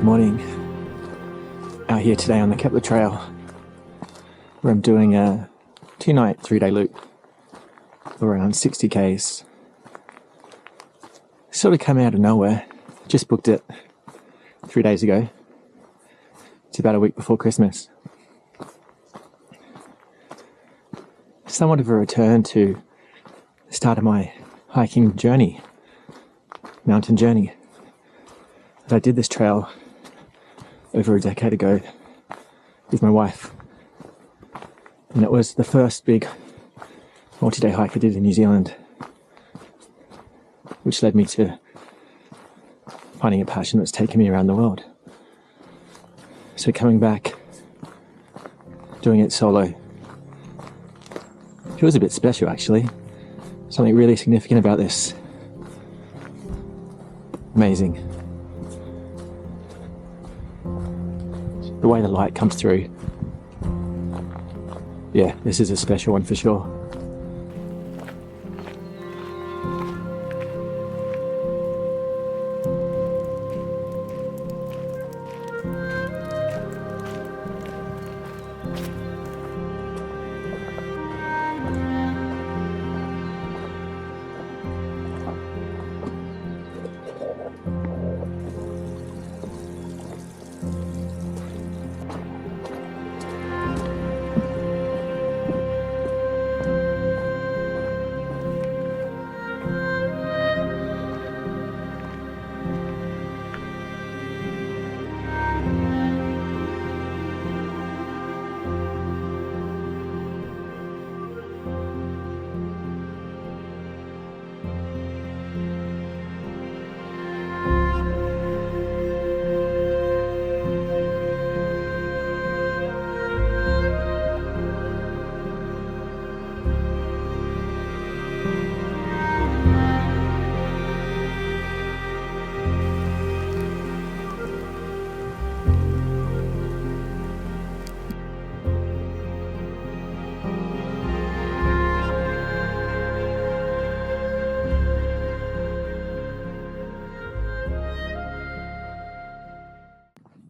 Good morning. Out here today on the Kepler Trail, where I'm doing a 2-night, 3-day loop of around 60 k's. Sort of come out of nowhere. Just booked it 3 days ago. It's about a week before Christmas. Somewhat of a return to the start of my hiking journey, mountain journey. I did this trail over a decade ago with my wife, and it was the first big multi-day hike I did in New Zealand, which led me to finding a passion that's taken me around the world. So coming back, doing it solo, feels a bit special actually. Something really significant about this. Amazing. The way the light comes through. Yeah, this is a special one for sure.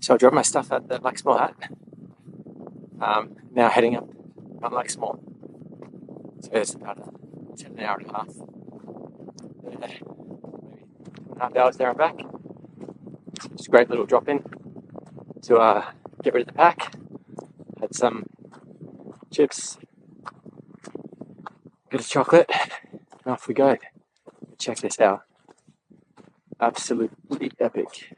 So I dropped my stuff at the Luxmore Hut. Now heading up Mount Luxmore. So it's about an hour and a half. Maybe 2.5 hours there and back. Just a great little drop in to get rid of the pack. Had some chips, bit of chocolate, and off we go. Check this out. Absolutely epic.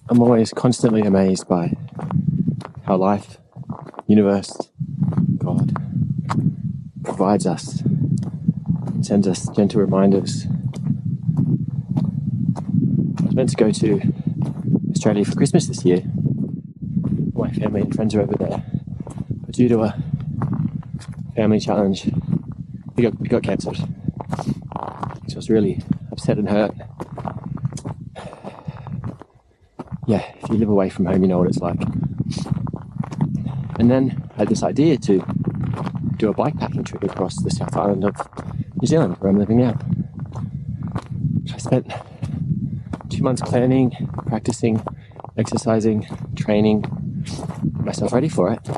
I'm always constantly amazed by how life, universe, God provides us and sends us gentle reminders. I was meant to go to Australia for Christmas this year. My family and friends are over there, but due to a family challenge, it got cancelled. So I was really upset and hurt. Yeah, if you live away from home, you know what it's like. And then I had this idea to do a bikepacking trip across the South Island of New Zealand, where I'm living now. So I spent 2 months planning, practicing, exercising, training, myself ready for it. A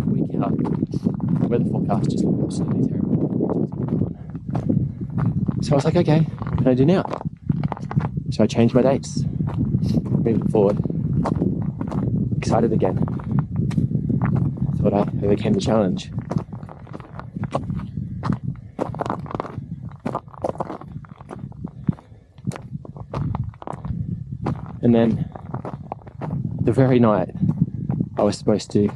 week out, the weather forecast just looked absolutely terrible. So I was like, okay, what can I do now? So I changed my dates, moving forward. Excited again. Thought I overcame the challenge. And then the very night I was supposed to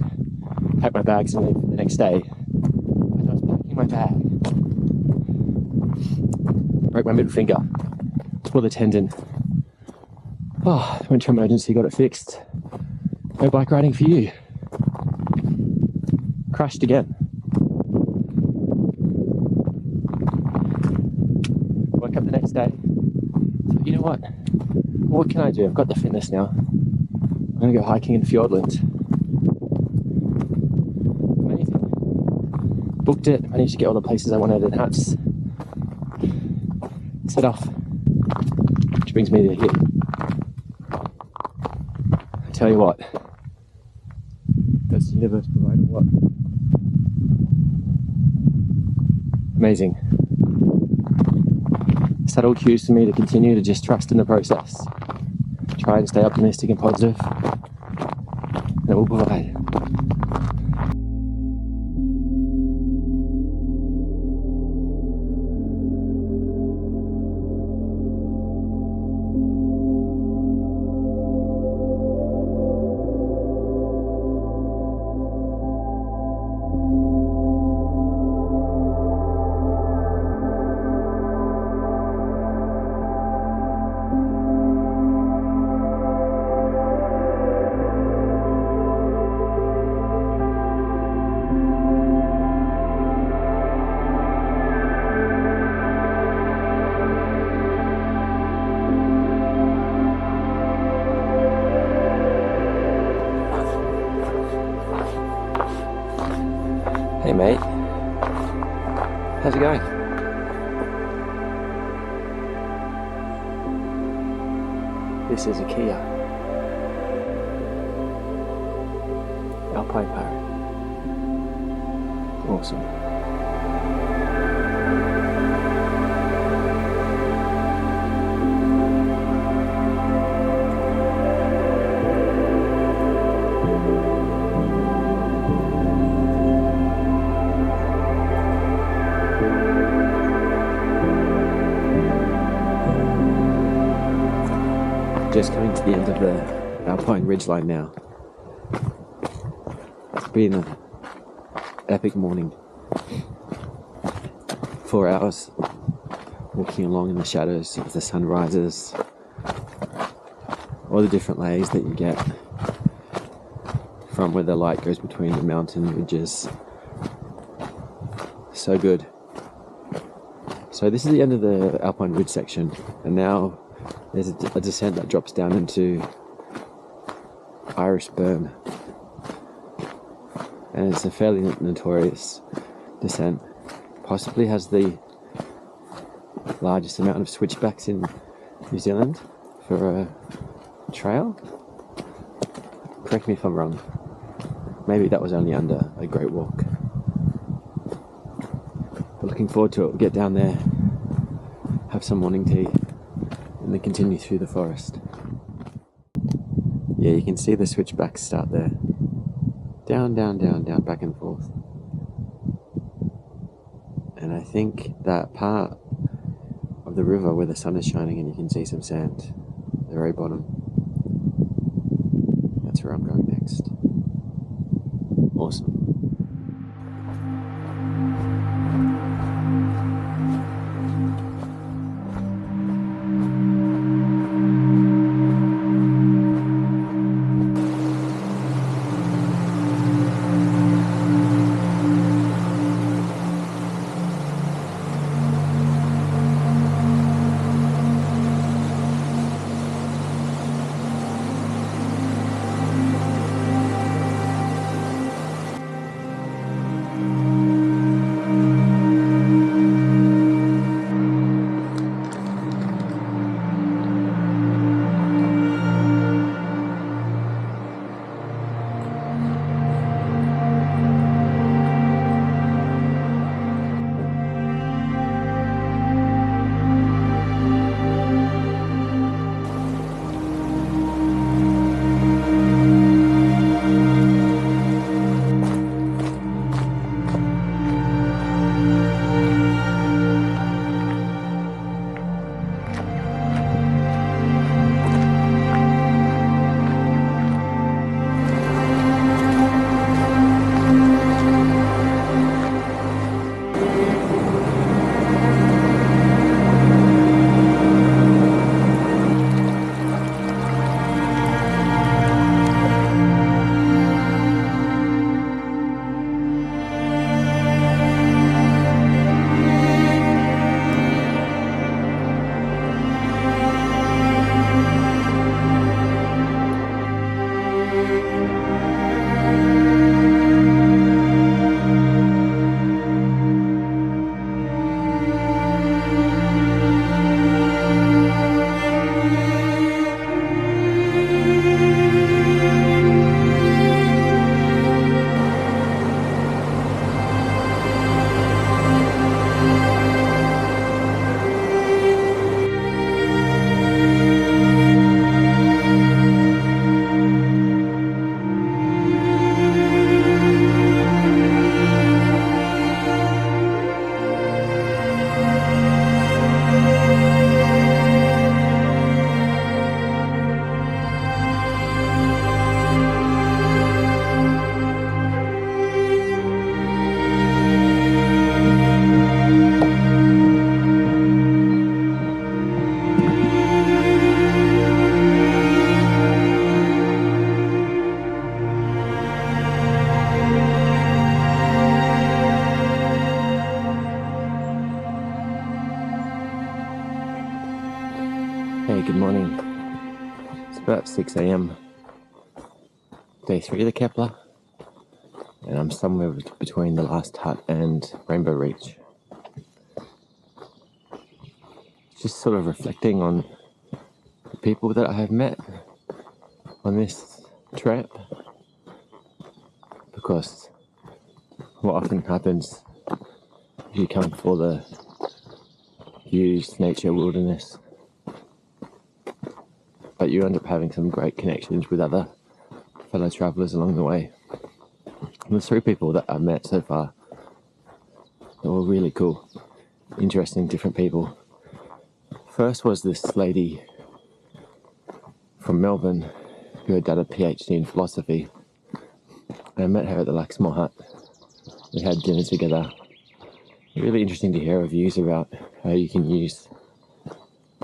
pack my bags and leave for the next day, as I was packing my bag, I broke my middle finger, tore the tendon. Oh, went to emergency, got it fixed. No bike riding for you. Crashed again. Woke up the next day. So, you know what can I do? I've got the fitness now. I'm going to go hiking in Fjordland. Amazing. Booked it, managed to get all the places I wanted and huts. Set off. Which brings me to here. I tell you what, does the universe provide what? Amazing. Subtle cues for me to continue to just trust in the process. Try and stay optimistic and positive, and it will provide. Hey mate, how's it going? This is a Kia Alpine Parrot. Awesome. Just coming to the end of the Alpine ridgeline now. It's been an epic morning. 4 hours walking along in the shadows as the sun rises. All the different layers that you get from where the light goes between the mountain ridges. So good. So this is the end of the Alpine ridge section, and now there's a descent that drops down into Irish Burn, and it's a fairly notorious descent. Possibly has the largest amount of switchbacks in New Zealand for a trail. Correct me if I'm wrong. Maybe that was only under a Great Walk. But looking forward to it. We'll get down there, have some morning tea, and then continue through the forest. Yeah, you can see the switchbacks start there. Down, down, down, down, back and forth. And I think that part of the river where the sun is shining and you can see some sand the very bottom. That's where I'm going next. Awesome. Hey, good morning. It's about 6 a.m. Day 3 of the Kepler, and I'm somewhere between the last hut and Rainbow Reach. Just sort of reflecting on the people that I have met on this trip, because what often happens if you come for the views, nature, wilderness, but you end up having some great connections with other fellow travellers along the way. And the 3 people that I've met so far, they were really cool, interesting, different people. First was this lady from Melbourne who had done a PhD in philosophy. I met her at the Luxmore Hut. We had dinner together. Really interesting to hear her views about how you can use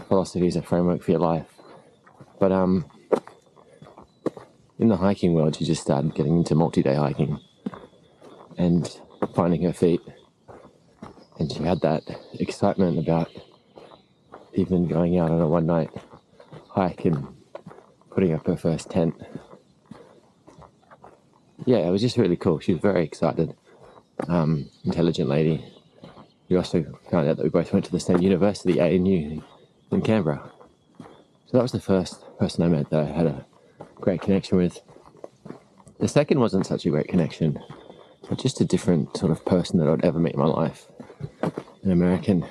philosophy as a framework for your life. But in the hiking world, she just started getting into multi-day hiking and finding her feet. And she had that excitement about even going out on a one-night hike and putting up her first tent. Yeah, it was just really cool. She was very excited. Intelligent lady. We also found out that we both went to the same university, ANU, in Canberra. So that was the first person I met that I had a great connection with. The second wasn't such a great connection, but just a different sort of person that I'd ever met in my life. An American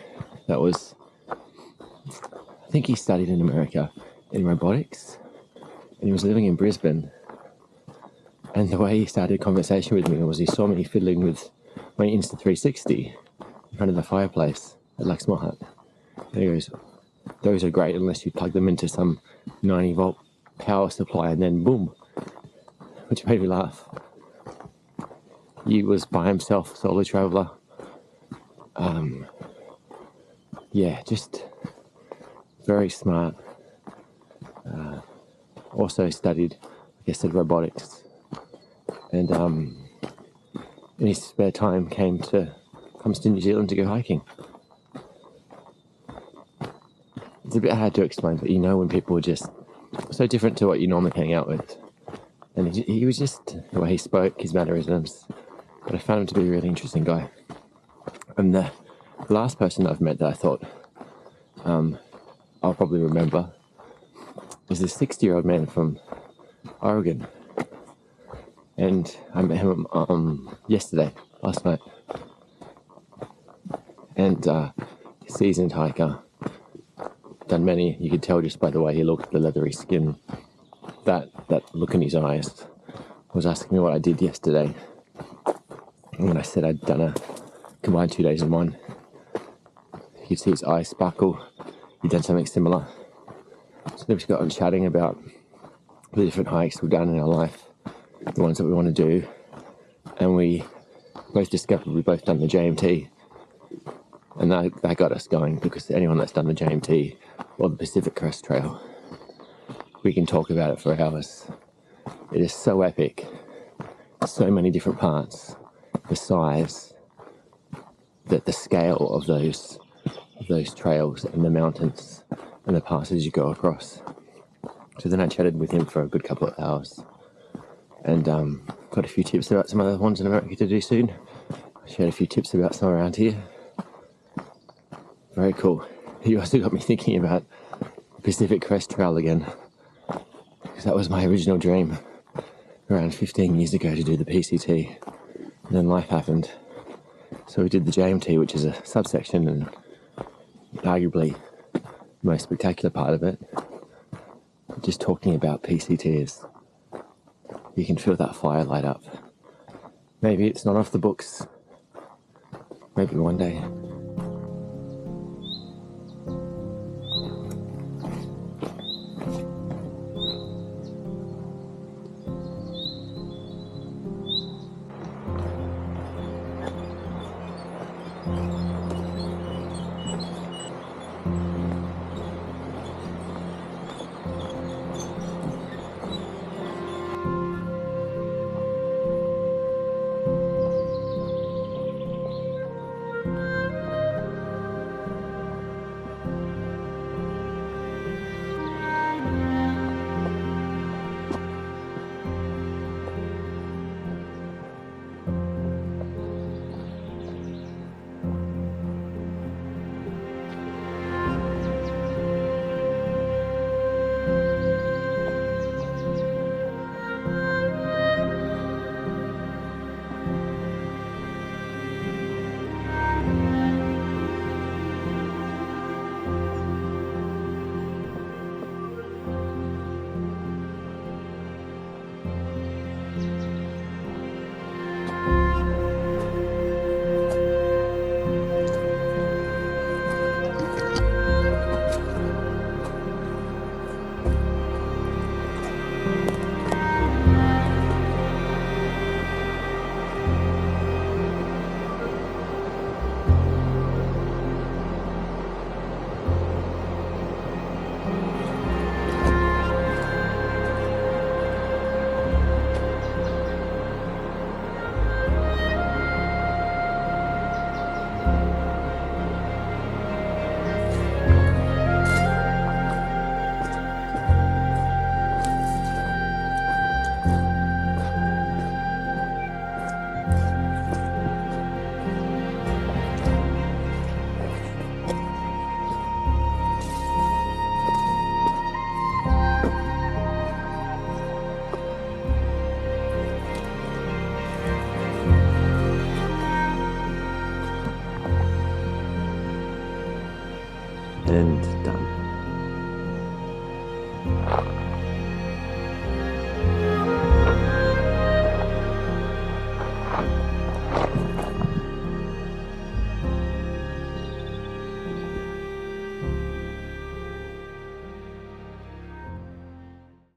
that was, I think he studied in America in robotics, and he was living in Brisbane. And the way he started a conversation with me was he saw me fiddling with my Insta360 in front of the fireplace at Luxmore Hut. And he goes, those are great unless you plug them into some 90-volt power supply and then boom, which made me laugh. He was by himself, solo traveller. Just very smart. Also studied, robotics, and in his spare time comes to New Zealand to go hiking. It's a bit hard to explain, but when people are just so different to what you normally hang out with. And he was just, the way he spoke, his mannerisms, but I found him to be a really interesting guy. And the last person I've met that I thought I'll probably remember is this 60-year-old man from Oregon. And I met him last night. And seasoned hiker, done many. You could tell just by the way he looked, the leathery skin, that look in his eyes. Was asking me what I did yesterday. And when I said I'd done a combined 2 days in one, you could see his eyes sparkle. He'd done something similar. So then we got on chatting about the different hikes we've done in our life, the ones that we want to do, and we both discovered we've both done the JMT, and that got us going, because anyone that's done the JMT or the Pacific Crest Trail, we can talk about it for hours. It is so epic, so many different parts, the size, the scale of those trails and the mountains and the passes you go across. So then I chatted with him for a good couple of hours and got a few tips about some other ones in America to do soon. I shared a few tips about some around here. Very cool. He also got me thinking about the Pacific Crest Trail again, because that was my original dream around 15 years ago, to do the PCT. And then life happened. So we did the JMT, which is a subsection and arguably the most spectacular part of it. Just talking about PCT is, you can feel that fire light up. Maybe it's not off the books. Maybe one day. And done.